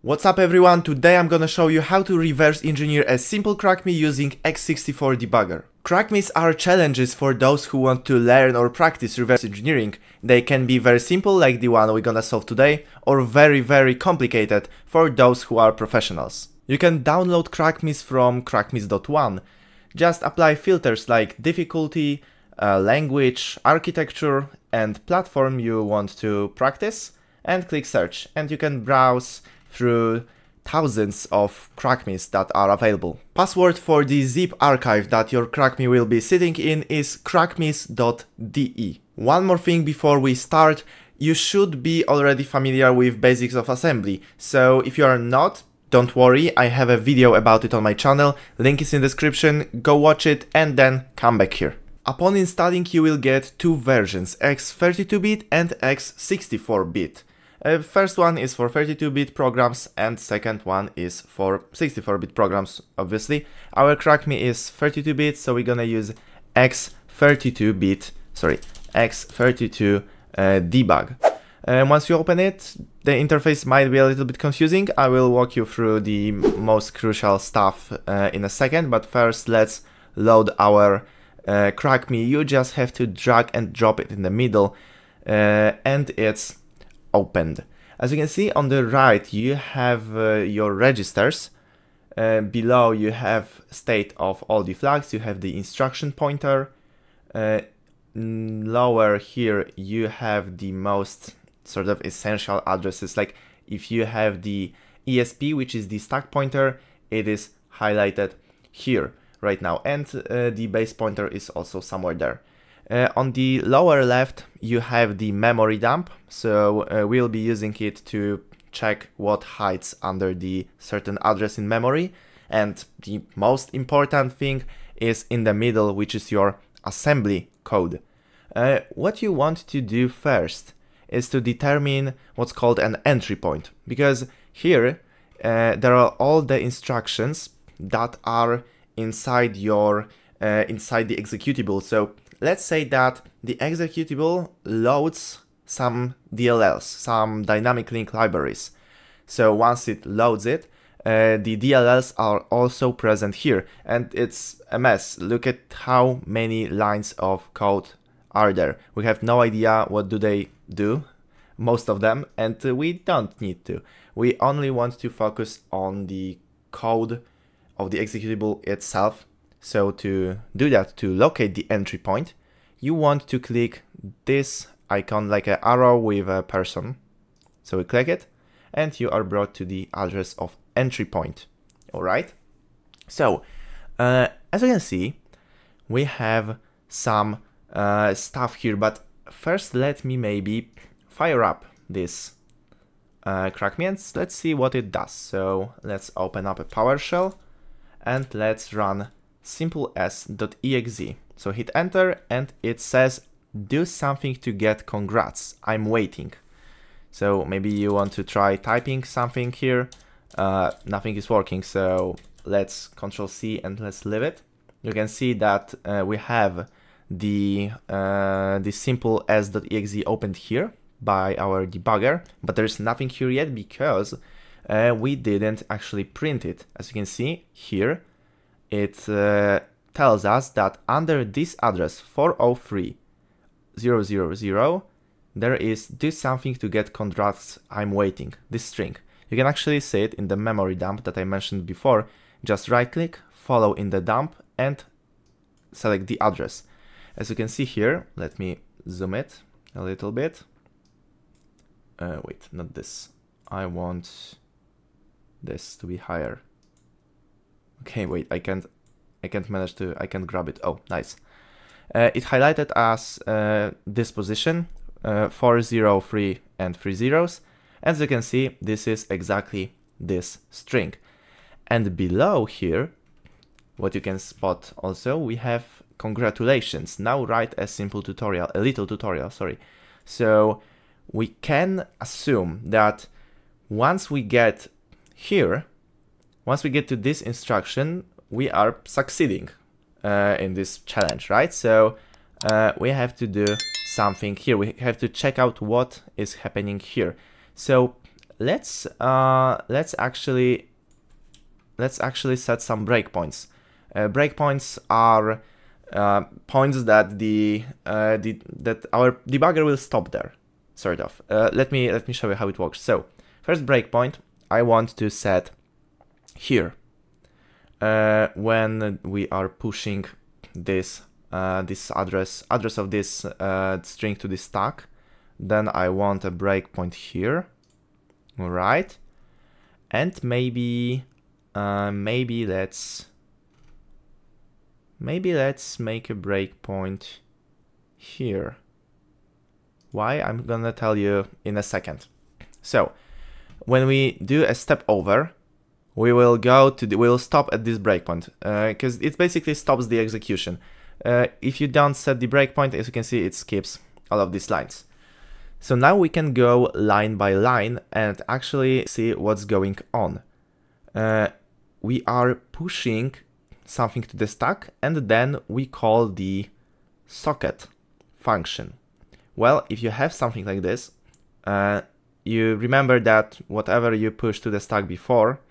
What's up everyone, today I'm gonna show you how to reverse engineer a simple Crackme using x64 debugger. Crackmes are challenges for those who want to learn or practice reverse engineering. They can be very simple like the one we're gonna solve today, or very complicated for those who are professionals. You can download Crackmes from Crackmes.one. Just apply filters like difficulty, language, architecture and platform you want to practice, and click search, and you can browse through thousands of Crackmes that are available. Password for the zip archive that your Crackme will be sitting in is Crackmes.de. One more thing before we start, you should be already familiar with basics of assembly, so if you are not, don't worry, I have a video about it on my channel, link is in the description, go watch it and then come back here. Upon installing you will get two versions, x32-bit and x64-bit. First one is for 32-bit programs and second one is for 64-bit programs, obviously. Our Crackme is 32-bit, so we're gonna use x32 debug. Once you open it, the interface might be a little bit confusing. I will walk you through the most crucial stuff in a second, but first let's load our Crackme. You just have to drag and drop it in the middle and it's opened. As you can see on the right you have your registers, below you have state of all the flags, you have the instruction pointer, lower here you have the most sort of essential addresses, like if you have the ESP, which is the stack pointer, it is highlighted here right now, and the base pointer is also somewhere there. On the lower left you have the memory dump, so we'll be using it to check what hides under the certain address in memory, and the most important thing is in the middle, which is your assembly code. What you want to do first is to determine what's called an entry point, because here there are all the instructions that are inside your inside the executable. So let's say that the executable loads some DLLs, some dynamic link libraries. So once it loads it, the DLLs are also present here, and it's a mess. Look at how many lines of code are there. We have no idea what do they do, most of them, and we don't need to. We only want to focus on the code of the executable itself. So to do that, to locate the entry point, you want to click this icon like an arrow with a person. So we click it and you are brought to the address of entry point. Alright, so as you can see we have some stuff here, but first let me maybe fire up this Crackme and let's see what it does. So let's open up a PowerShell and let's run simple-s.exe. So hit enter and it says do something to get congrats, I'm waiting. So maybe you want to try typing something here. Nothing is working, so let's Ctrl+C and let's leave it. You can see that we have the simple-s.exe opened here by our debugger, but there's nothing here yet because we didn't actually print it. As you can see here, it tells us that under this address 403.000 there is do something to get congrats, I'm waiting, this string. You can actually see it in the memory dump that I mentioned before. Just right click, follow in the dump and select the address. As you can see here, let me zoom it a little bit. Wait, not this. I want this to be higher. Okay, wait, I can't manage to, I can't grab it. Oh, nice. It highlighted as this position, 403 and 3 zeros. As you can see, this is exactly this string. And below here, what you can spot also, we have congratulations. Now write a little tutorial, sorry. So we can assume that once we get here, once we get to this instruction, we are succeeding in this challenge, right? So we have to do something here. We have to check out what is happening here. So let's actually set some breakpoints. Breakpoints are points that that our debugger will stop there, sort of. Let me show you how it works. So first breakpoint I want to set here when we are pushing this this address of this string to the stack. Then I want a breakpoint here. All right, and maybe let's make a breakpoint here. Why? I'm gonna tell you in a second. So when we do a step over, we will we'll stop at this breakpoint because it basically stops the execution. If you don't set the breakpoint, as you can see, it skips all of these lines. So now we can go line by line and actually see what's going on. We are pushing something to the stack, and then we call the socket function. Well, if you have something like this, you remember that whatever you push to the stack before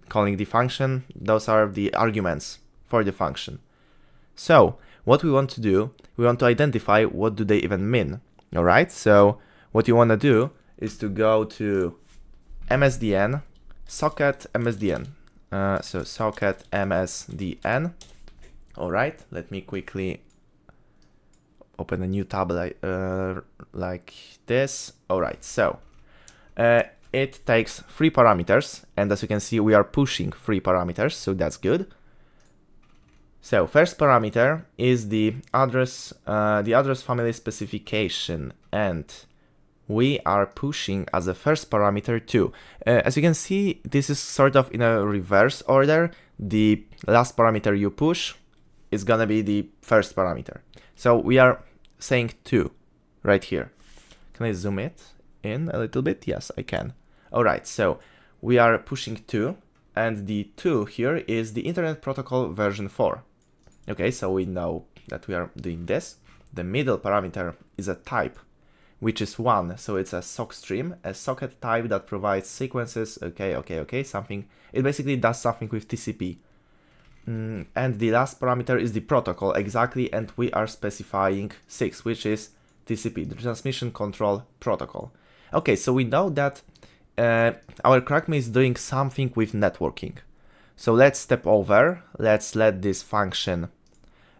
calling the function, those are the arguments for the function. So what we want to do, we want to identify what do they even mean. All right, so what you want to do is to go to MSDN, socket MSDN. So socket MSDN. All right, let me quickly open a new tab like this. All right, so it takes 3 parameters, and as you can see, we are pushing 3 parameters, so that's good. So first parameter is the address family specification, and we are pushing as a first parameter 2. As you can see, this is sort of in a reverse order. The last parameter you push is gonna be the first parameter. So we are saying 2 right here. Can I zoom it in a little bit? Yes, I can. All right, so we are pushing 2, and the 2 here is the Internet Protocol version 4. Okay, so we know that we are doing this. The middle parameter is a type, which is 1, so it's a sock stream, a socket type that provides sequences. Okay, something. It basically does something with TCP. And the last parameter is the protocol, exactly, and we are specifying 6, which is TCP, the Transmission Control Protocol. Okay, so we know that our Crackme is doing something with networking. So let's step over, let's let this function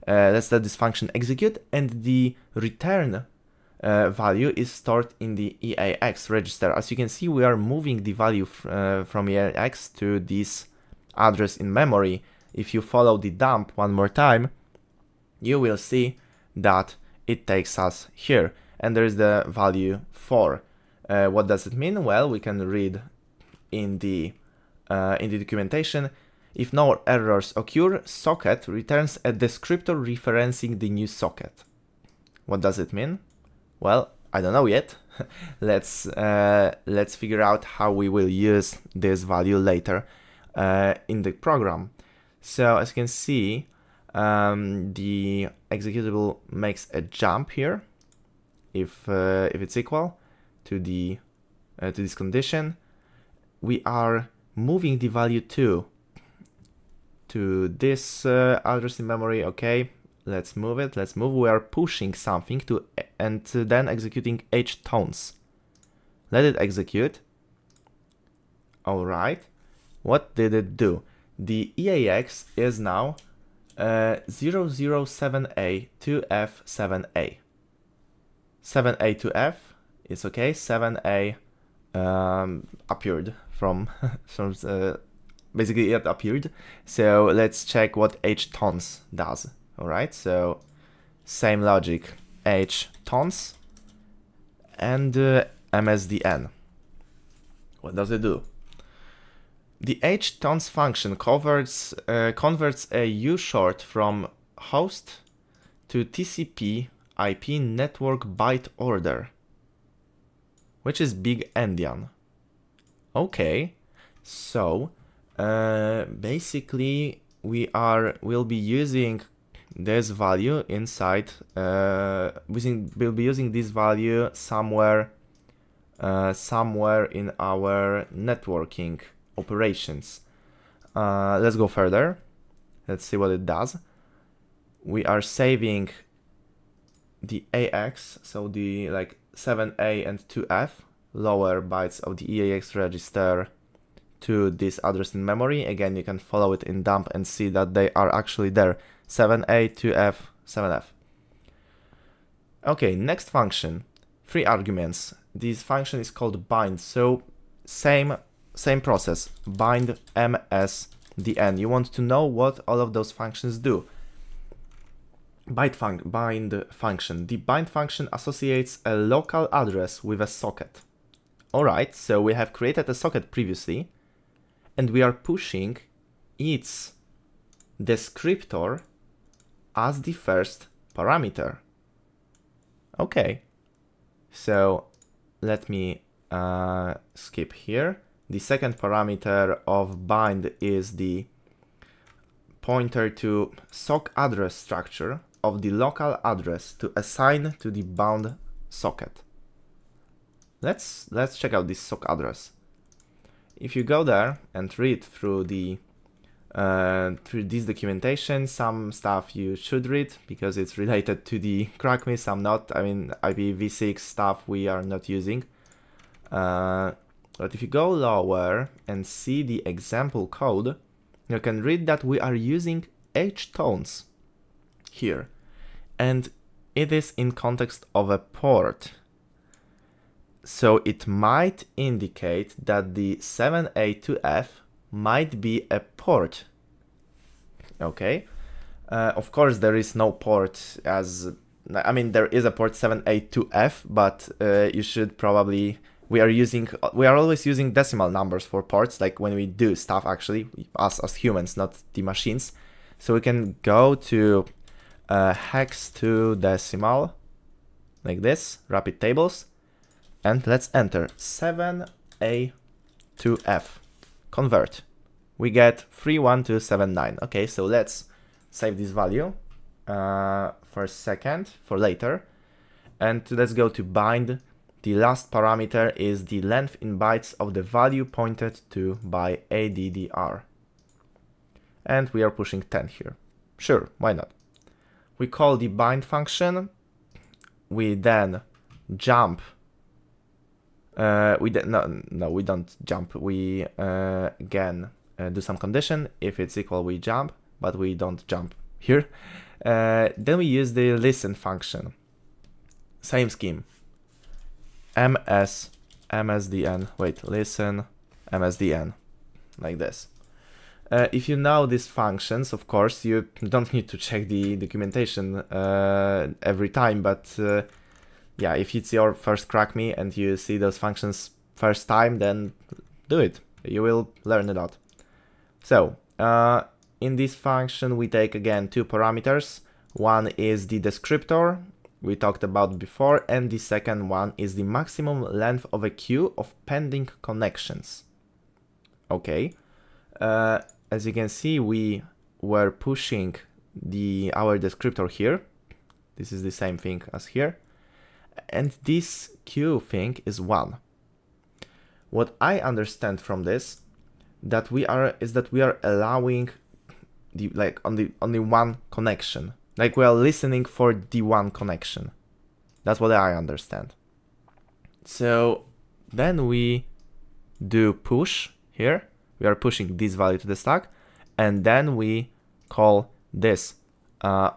execute, and the return value is stored in the EAX register. As you can see, we are moving the value from EAX to this address in memory. If you follow the dump one more time, you will see that it takes us here, and there is the value 4. What does it mean? Well, we can read in the documentation. If no errors occur, socket returns a descriptor referencing the new socket. What does it mean? Well, I don't know yet. Let's figure out how we will use this value later in the program. So as you can see, the executable makes a jump here if it's equal to the to this condition. We are moving the value 2 to this address in memory. Okay, let's move it. Let's move. We are pushing something to and then executing h tones. Let it execute. All right. What did it do? The EAX is now 007A to F7A. 7A to F is okay. 7A appeared from basically it appeared. So let's check what h tons does. All right, so same logic, h tons and MSDN. What does it do? The h tons function converts a ushort from host to TCP IP network byte order, which is big endian. Okay, so basically we'll be using this value inside. We'll be using this value somewhere somewhere in our networking operations. Let's go further. Let's see what it does. We are saving the AX, so the like 7A and 2F, lower bytes of the EAX register, to this address in memory. Again, you can follow it in dump and see that they are actually there. 7A, 2F, 7F. Okay, next function, 3 arguments. This function is called bind, so same process, bind MSDN. You want to know what all of those functions do. Bind function. The bind function associates a local address with a socket. Alright, so we have created a socket previously, and we are pushing its descriptor as the first parameter. Okay, so let me skip here. The second parameter of bind is the pointer to sock address structure of the local address to assign to the bound socket. Let's check out this sock address. If you go there and read through the through this documentation, some stuff you should read because it's related to the Crackme, some not. I mean, IPv6 stuff we are not using. But if you go lower and see the example code, you can read that we are using H tones here, and it is in context of a port. So it might indicate that the 7A2F might be a port. Okay, of course there is no port as, I mean, there is a port 7A2F, but you should probably, we are always using decimal numbers for ports, like when we do stuff, actually, us as humans, not the machines. So we can go to hex to decimal, like this, rapid tables, and let's enter 7A2F, convert. We get 31279. Okay, so let's save this value for a second, for later. And let's go to bind. The last parameter is the length in bytes of the value pointed to by ADDR. And we are pushing 10 here. Sure, why not? We call the bind function. We then jump. We don't jump. We again do some condition. If it's equal, we jump, but we don't jump here. Then we use the listen function. Same scheme. MSDN. Wait, listen MSDN, like this. If you know these functions, of course, you don't need to check the documentation every time, but yeah, if it's your first Crackme and you see those functions first time, then do it. You will learn a lot. So, in this function, we take again 2 parameters. One is the descriptor we talked about before, and the second one is the maximum length of a queue of pending connections. Okay. As you can see, we were pushing our descriptor here. This is the same thing as here. And this queue thing is 1. What I understand from this is that we are allowing the only one connection. Like we are listening for the one connection. That's what I understand. So then we do push here. We are pushing this value to the stack, and then we call this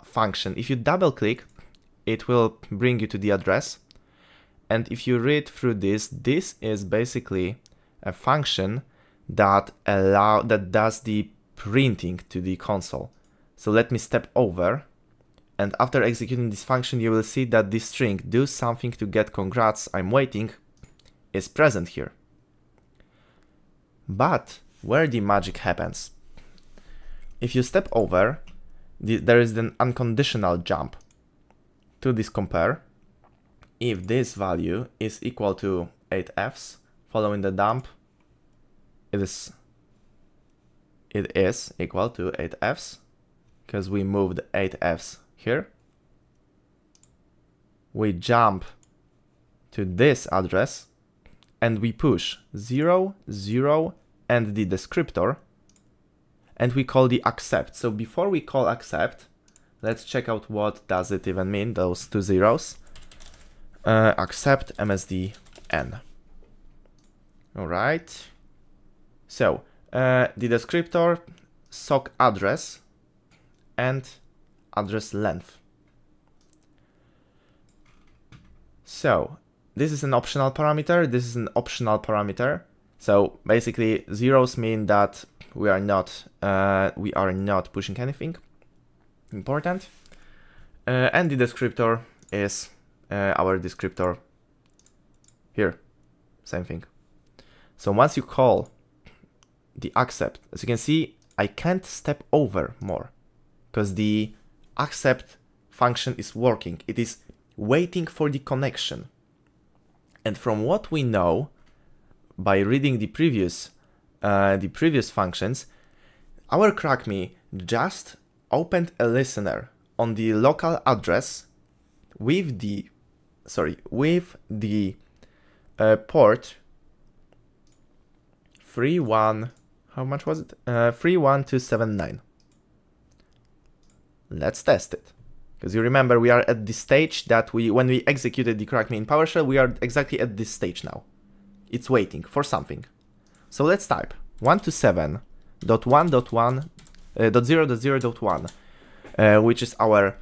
function. If you double click, it will bring you to the address. And if you read through this, this is basically a function that does the printing to the console. So let me step over, and after executing this function, you will see that this string "do something to get congrats, I'm waiting" is present here. But where the magic happens, if you step over, there is an unconditional jump to this compare. If this value is equal to 8fs, following the dump, it is equal to 8fs, because we moved 8fs here. We jump to this address, and we push 0, 0, and the descriptor, and we call the accept. So before we call accept, let's check out what does it even mean, those two zeros. Accept MSDN. All right. So the descriptor, sock address, and address length. So this is an optional parameter. This is an optional parameter. So basically, zeros mean that we are not pushing anything important, and the descriptor is our descriptor here. Same thing. So once you call the accept, as you can see, I can't step over more because the accept function is working. It is waiting for the connection. And from what we know by reading the previous functions, our Crackme just opened a listener on the local address with the port 31. How much was it? 31279. Let's test it. Because you remember, we are at the stage that when we executed the Crackme in PowerShell, we are exactly at this stage now. It's waiting for something. So let's type 127.1.1.0.0.1, which is our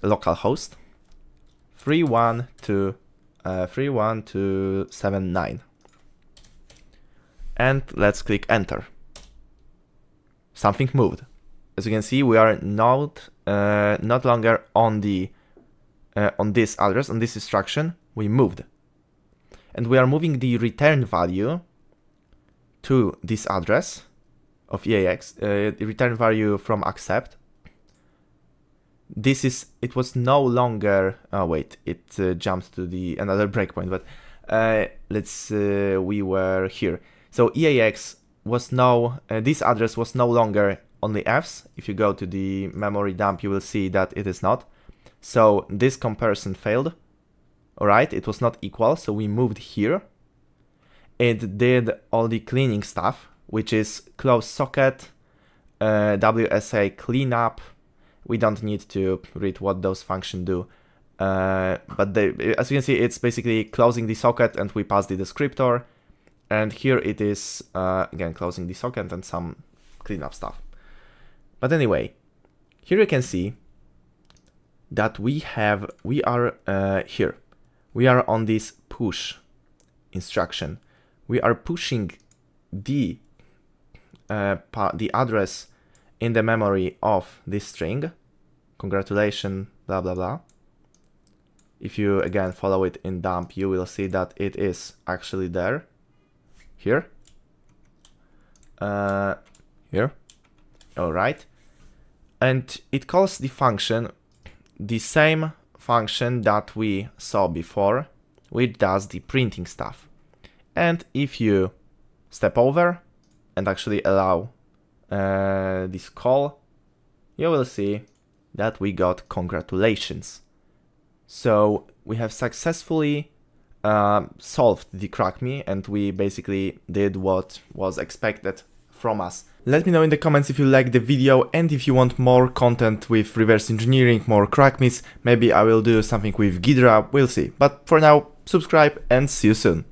local host, 31279. And let's click enter. Something moved. As you can see, we are not longer on the on this address, on this instruction. We moved, and we are moving the return value to this address of EAX. The return value from accept. It was no longer. Oh wait, it jumped to the another breakpoint. But we were here. So EAX was this address was no longer only Fs. If you go to the memory dump, you will see that it is not. So this comparison failed. Alright, it was not equal, so we moved here. It did all the cleaning stuff, which is close socket, WSA cleanup. We don't need to read what those functions do. But as you can see, it's basically closing the socket and we pass the descriptor. And here it is, again, closing the socket and some cleanup stuff. But anyway, here you can see that we are here. We are on this push instruction. We are pushing the address in the memory of this string. Congratulations, blah, blah, blah. If you, again, follow it in dump, you will see that it is actually there. Here. Here. All right. And it calls the function, the same function that we saw before, which does the printing stuff. And if you step over and actually allow this call, you will see that we got congratulations. So we have successfully solved the Crackme, and we basically did what was expected from us. Let me know in the comments if you liked the video, and if you want more content with reverse engineering, more Crackmes. Maybe I will do something with Ghidra, we'll see. But for now, subscribe and see you soon.